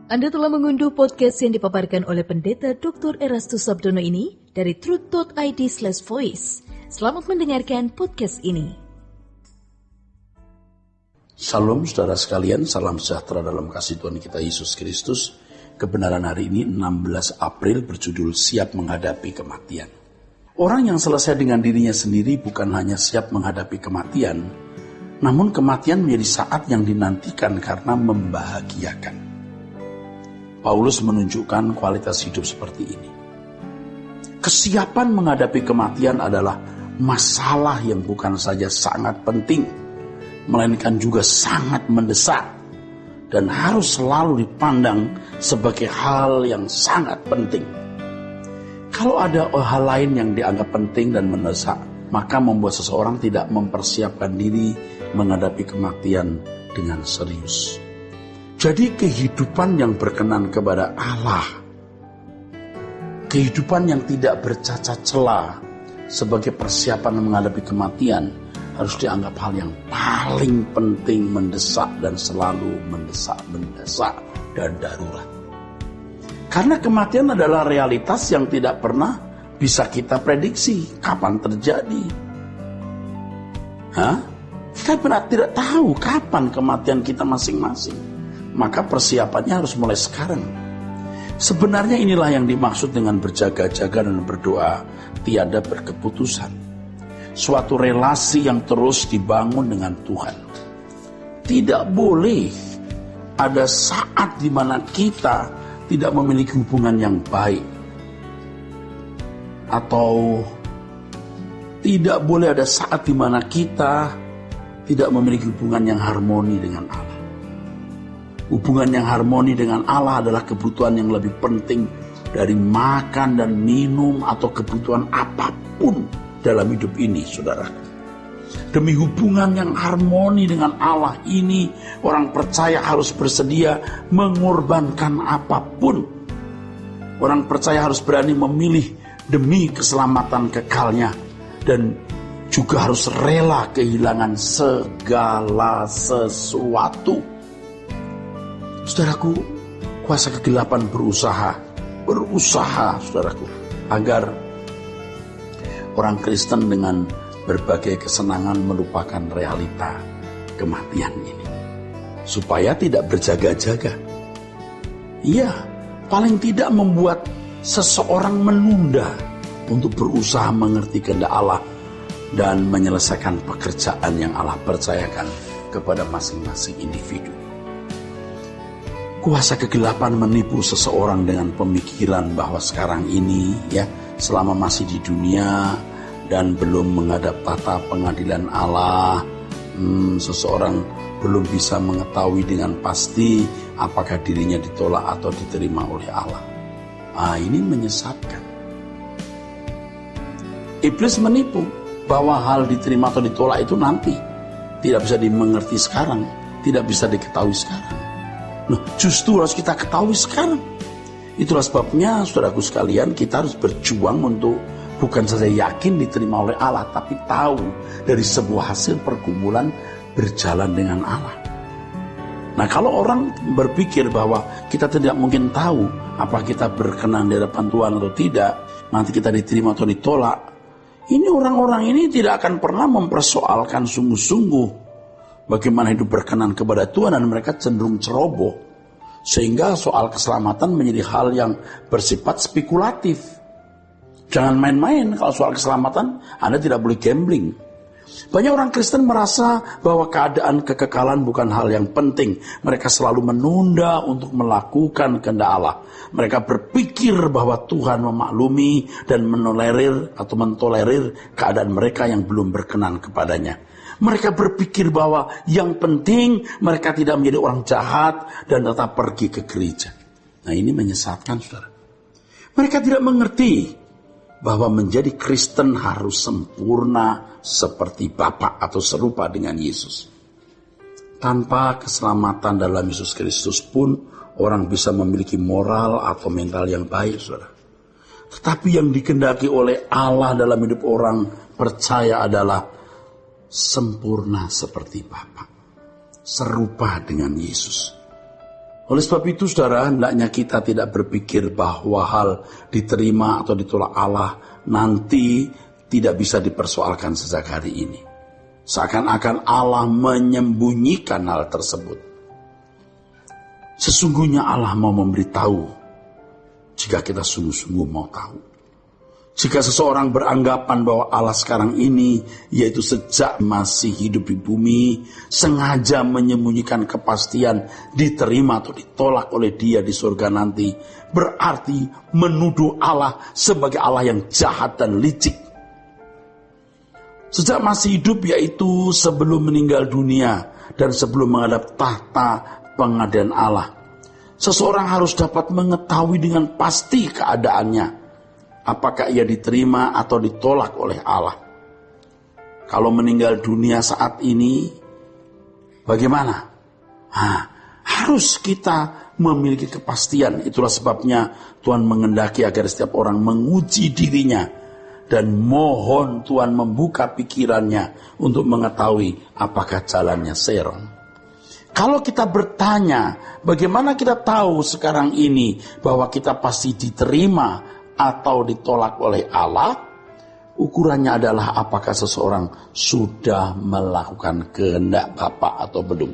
Anda telah mengunduh podcast yang dipaparkan oleh Pendeta Dr. Erastus Sabdono ini dari truth.id/voice. Selamat mendengarkan podcast ini. Shalom saudara sekalian, salam sejahtera dalam kasih Tuhan kita Yesus Kristus. Kebenaran hari ini 16 April berjudul Siap Menghadapi Kematian. Orang yang selesai dengan dirinya sendiri bukan hanya siap menghadapi kematian, namun kematian menjadi saat yang dinantikan karena membahagiakan. Paulus menunjukkan kualitas hidup seperti ini. Kesiapan menghadapi kematian adalah masalah yang bukan saja sangat penting, melainkan juga sangat mendesak dan harus selalu dipandang sebagai hal yang sangat penting. Kalau ada hal lain yang dianggap penting dan mendesak, maka membuat seseorang tidak mempersiapkan diri menghadapi kematian dengan serius. Jadi kehidupan yang berkenan kepada Allah, kehidupan yang tidak bercacat celah sebagai persiapan menghadapi kematian harus dianggap hal yang paling penting, mendesak dan selalu mendesak dan darurat. Karena kematian adalah realitas yang tidak pernah bisa kita prediksi kapan terjadi. Kita tidak tahu kapan kematian kita masing-masing. Maka persiapannya harus mulai sekarang. Sebenarnya inilah yang dimaksud dengan berjaga-jaga dan berdoa tiada berkeputusan. Suatu relasi yang terus dibangun dengan Tuhan. Tidak boleh ada saat di mana kita tidak memiliki hubungan yang baik. Atau tidak boleh ada saat di mana kita tidak memiliki hubungan yang harmoni dengan Allah. Hubungan yang harmoni dengan Allah adalah kebutuhan yang lebih penting dari makan dan minum atau kebutuhan apapun dalam hidup ini, saudara. Demi hubungan yang harmoni dengan Allah ini, orang percaya harus bersedia mengorbankan apapun. Orang percaya harus berani memilih demi keselamatan kekalnya dan juga harus rela kehilangan segala sesuatu. Saudaraku, kuasa kegelapan berusaha saudaraku, agar orang Kristen dengan berbagai kesenangan melupakan realita kematian ini. Supaya tidak berjaga-jaga. Iya, paling tidak membuat seseorang menunda untuk berusaha mengerti kehendak Allah dan menyelesaikan pekerjaan yang Allah percayakan kepada masing-masing individu. Kuasa kegelapan menipu seseorang dengan pemikiran bahwa sekarang ini selama masih di dunia dan belum menghadap tata pengadilan Allah, seseorang belum bisa mengetahui dengan pasti apakah dirinya ditolak atau diterima oleh Allah. Ini menyesatkan. Iblis menipu bahwa hal diterima atau ditolak itu nanti, tidak bisa dimengerti sekarang, tidak bisa diketahui sekarang. Justru harus kita ketahui sekarang. Itulah sebabnya, saudaraku sekalian, kita harus berjuang untuk bukan saja yakin diterima oleh Allah, tapi tahu dari sebuah hasil pergumulan berjalan dengan Allah. Kalau orang berpikir bahwa kita tidak mungkin tahu apa kita berkenan di hadapan Tuhan atau tidak, nanti kita diterima atau ditolak, ini orang-orang ini tidak akan pernah mempersoalkan sungguh-sungguh bagaimana hidup berkenan kepada Tuhan, dan mereka cenderung ceroboh. Sehingga soal keselamatan menjadi hal yang bersifat spekulatif. Jangan main-main kalau soal keselamatan, Anda tidak boleh gambling. Banyak orang Kristen merasa bahwa keadaan kekekalan bukan hal yang penting. Mereka selalu menunda untuk melakukan kehendak Allah. Mereka berpikir bahwa Tuhan memaklumi dan mentolerir keadaan mereka yang belum berkenan kepadanya. Mereka berpikir bahwa yang penting mereka tidak menjadi orang jahat dan tetap pergi ke gereja. Ini menyesatkan, saudara. Mereka tidak mengerti bahwa menjadi Kristen harus sempurna seperti Bapa atau serupa dengan Yesus. Tanpa keselamatan dalam Yesus Kristus pun orang bisa memiliki moral atau mental yang baik, saudara. Tetapi yang dikehendaki oleh Allah dalam hidup orang percaya adalah sempurna seperti Bapa, serupa dengan Yesus. Oleh sebab itu saudara, hendaknya kita tidak berpikir bahwa hal diterima atau ditolak Allah nanti tidak bisa dipersoalkan sejak hari ini. Seakan-akan Allah menyembunyikan hal tersebut. Sesungguhnya Allah mau memberitahu jika kita sungguh-sungguh mau tahu. Jika seseorang beranggapan bahwa Allah sekarang ini, yaitu sejak masih hidup di bumi, sengaja menyembunyikan kepastian diterima atau ditolak oleh Dia di surga nanti, berarti menuduh Allah sebagai Allah yang jahat dan licik. Sejak masih hidup, yaitu sebelum meninggal dunia dan sebelum menghadap tahta pengadilan Allah, seseorang harus dapat mengetahui dengan pasti keadaannya, apakah ia diterima atau ditolak oleh Allah. Kalau meninggal dunia saat ini, bagaimana? Harus kita memiliki kepastian. Itulah sebabnya Tuhan mengendaki agar setiap orang menguji dirinya dan mohon Tuhan membuka pikirannya untuk mengetahui apakah jalannya serong. Kalau kita bertanya, bagaimana kita tahu sekarang ini bahwa kita pasti diterima atau ditolak oleh Allah? Ukurannya adalah apakah seseorang sudah melakukan kehendak Bapa atau belum.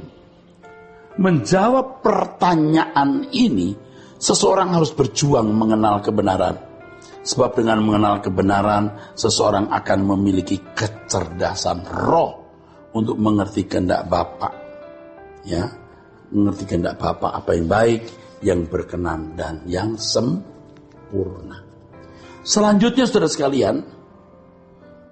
Menjawab pertanyaan ini, seseorang harus berjuang mengenal kebenaran. Sebab dengan mengenal kebenaran, seseorang akan memiliki kecerdasan roh untuk mengerti kehendak Bapa. Ya, mengerti kehendak Bapa apa yang baik, yang berkenan dan yang sempurna. Selanjutnya saudara sekalian,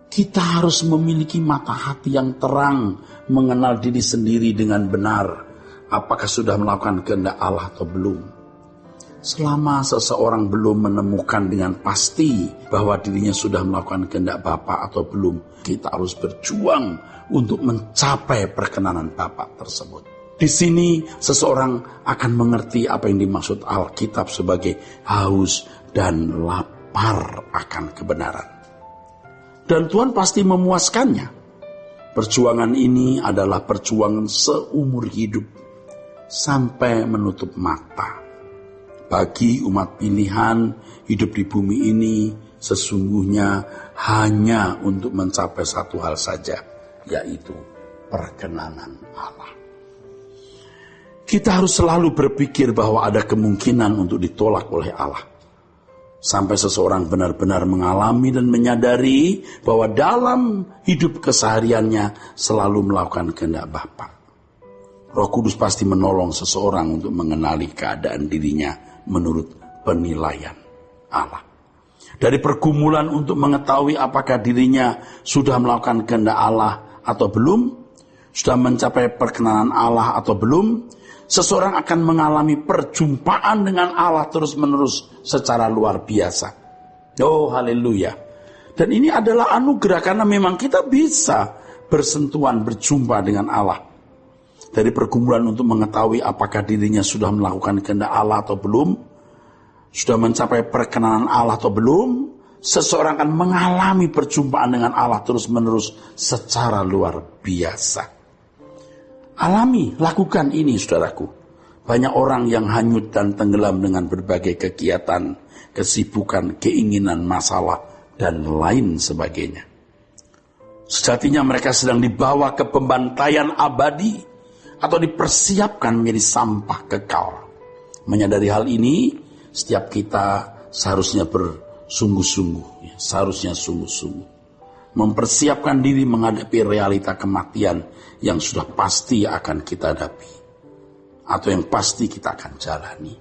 kita harus memiliki mata hati yang terang, mengenal diri sendiri dengan benar, apakah sudah melakukan kehendak Allah atau belum. Selama seseorang belum menemukan dengan pasti bahwa dirinya sudah melakukan kehendak Bapa atau belum, kita harus berjuang untuk mencapai perkenanan Bapa tersebut. Di sini seseorang akan mengerti apa yang dimaksud Alkitab sebagai haus dan lapar akan kebenaran. Dan Tuhan pasti memuaskannya. Perjuangan ini adalah perjuangan seumur hidup sampai menutup mata. Bagi umat pilihan, hidup di bumi ini sesungguhnya hanya untuk mencapai satu hal saja, yaitu perkenanan Allah. Kita harus selalu berpikir bahwa ada kemungkinan untuk ditolak oleh Allah. Sampai seseorang benar-benar mengalami dan menyadari bahwa dalam hidup kesehariannya selalu melakukan kehendak Bapa. Roh Kudus pasti menolong seseorang untuk mengenali keadaan dirinya menurut penilaian Allah. Dari pergumulan untuk mengetahui apakah dirinya sudah melakukan kehendak Allah atau belum, sudah mencapai perkenanan Allah atau belum, seseorang akan mengalami perjumpaan dengan Allah terus-menerus secara luar biasa. Oh, haleluya. Dan ini adalah anugerah karena memang kita bisa bersentuhan, berjumpa dengan Allah. Dari pergumulan untuk mengetahui apakah dirinya sudah melakukan kehendak Allah atau belum, sudah mencapai perkenanan Allah atau belum, seseorang akan mengalami perjumpaan dengan Allah terus-menerus secara luar biasa. Alami, lakukan ini saudaraku. Banyak orang yang hanyut dan tenggelam dengan berbagai kegiatan, kesibukan, keinginan, masalah, dan lain sebagainya. Sejatinya mereka sedang dibawa ke pembantaian abadi atau dipersiapkan menjadi sampah kekal. Menyadari hal ini, setiap kita seharusnya bersungguh-sungguh, seharusnya sungguh-sungguh mempersiapkan diri menghadapi realita kematian yang sudah pasti akan kita hadapi atau yang pasti kita akan jalani.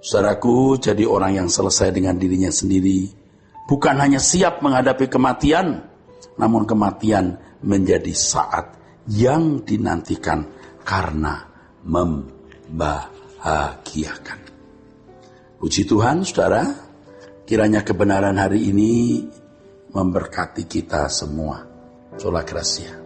Saudaraku, jadi orang yang selesai dengan dirinya sendiri bukan hanya siap menghadapi kematian, namun kematian menjadi saat yang dinantikan karena membahagiakan. Puji Tuhan, saudara, kiranya kebenaran hari ini memberkati kita semua. Sola Gracia.